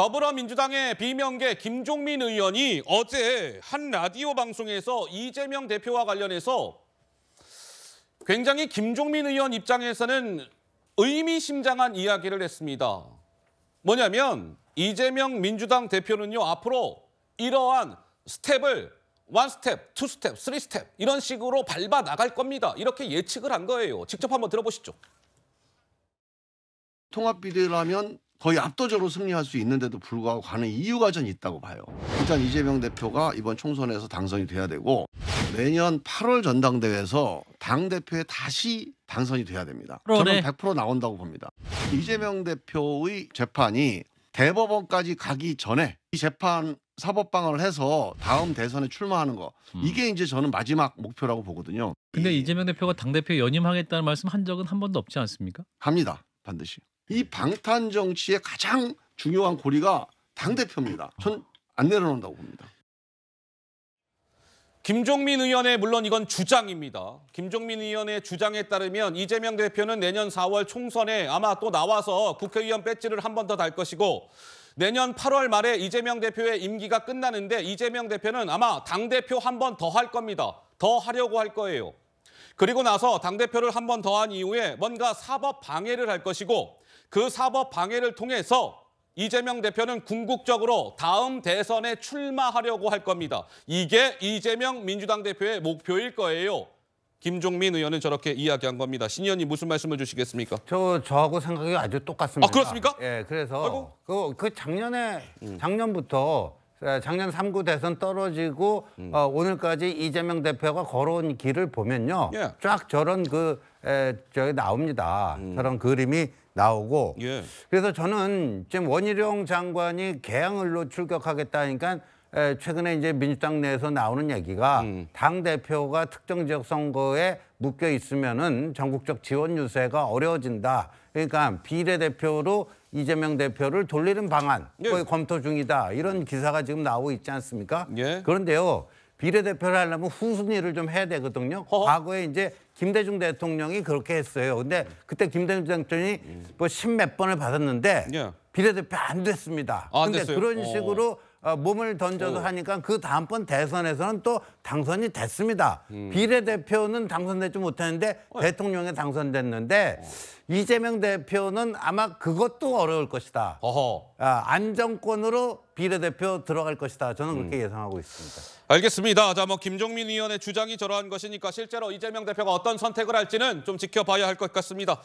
더불어민주당의 비명계 김종민 의원이 어제 한 라디오 방송에서 이재명 대표와 관련해서 굉장히 김종민 의원 입장에서는 의미심장한 이야기를 했습니다. 뭐냐면 이재명 민주당 대표는요, 앞으로 이러한 스텝을 1스텝, 2스텝, 3스텝 이런 식으로 밟아 나갈 겁니다. 이렇게 예측을 한 거예요. 직접 한번 들어보시죠. 통합비례라면 거의 압도적으로 승리할 수 있는데도 불구하고 가는 이유가 전 있다고 봐요. 일단 이재명 대표가 이번 총선에서 당선이 돼야 되고 내년 8월 전당대회에서 당대표에 다시 당선이 돼야 됩니다. 저는 100% 나온다고 봅니다. 이재명 대표의 재판이 대법원까지 가기 전에 이 재판 사법방어를 해서 다음 대선에 출마하는 거, 이게 이제 저는 마지막 목표라고 보거든요. 근데 이재명 대표가 당대표 연임하겠다는 말씀 한 적은 한 번도 없지 않습니까? 합니다. 반드시. 이 방탄 정치의 가장 중요한 고리가 당대표입니다. 전 안 내려놓는다고 봅니다. 김종민 의원의 물론 이건 주장입니다. 김종민 의원의 주장에 따르면 이재명 대표는 내년 4월 총선에 아마 또 나와서 국회의원 배지를 한 번 더 달 것이고 내년 8월 말에 이재명 대표의 임기가 끝나는데 이재명 대표는 아마 당대표 한 번 더 할 겁니다. 더 하려고 할 거예요. 그리고 나서 당대표를 한 번 더 한 이후에 뭔가 사법 방해를 할 것이고 그 사법 방해를 통해서 이재명 대표는 궁극적으로 다음 대선에 출마하려고 할 겁니다. 이게 이재명 민주당 대표의 목표일 거예요. 김종민 의원은 저렇게 이야기한 겁니다. 신 의원님 무슨 말씀을 주시겠습니까? 저하고 생각이 아주 똑같습니다. 아, 그렇습니까? 예, 그래서 작년부터 작년 3구 대선 떨어지고 오늘까지 이재명 대표가 걸어온 길을 보면요, 예. 쫙 저런 저기 나옵니다. 저런 그림이 나오고. 예. 그래서 저는 지금 원희룡 장관이 개항을로 출격하겠다니까 최근에 이제 민주당 내에서 나오는 얘기가 당 대표가 특정 지역 선거에 묶여 있으면은 전국적 지원 유세가 어려워진다. 그러니까 비례대표로 이재명 대표를 돌리는 방안 거의 검토 중이다. 이런 기사가 지금 나오고 있지 않습니까? 예. 그런데요, 비례대표를 하려면 후순위를 좀 해야 되거든요. 과거에 이제 김대중 대통령이 그렇게 했어요. 근데 그때 김대중 대통령이 뭐 10몇 번을 받았는데 비례대표 안 됐습니다. 근데 그런 식으로 몸을 던져서 하니까 그 다음번 대선에서는 또 당선이 됐습니다. 비례대표는 당선되지 못했는데 대통령에 당선됐는데 이재명 대표는 아마 그것도 어려울 것이다. 안정권으로 비례대표 들어갈 것이다. 저는 그렇게 예상하고 있습니다. 알겠습니다. 자, 김종민 의원의 주장이 저러한 것이니까 실제로 이재명 대표가 어떤 선택을 할지는 좀 지켜봐야 할 것 같습니다.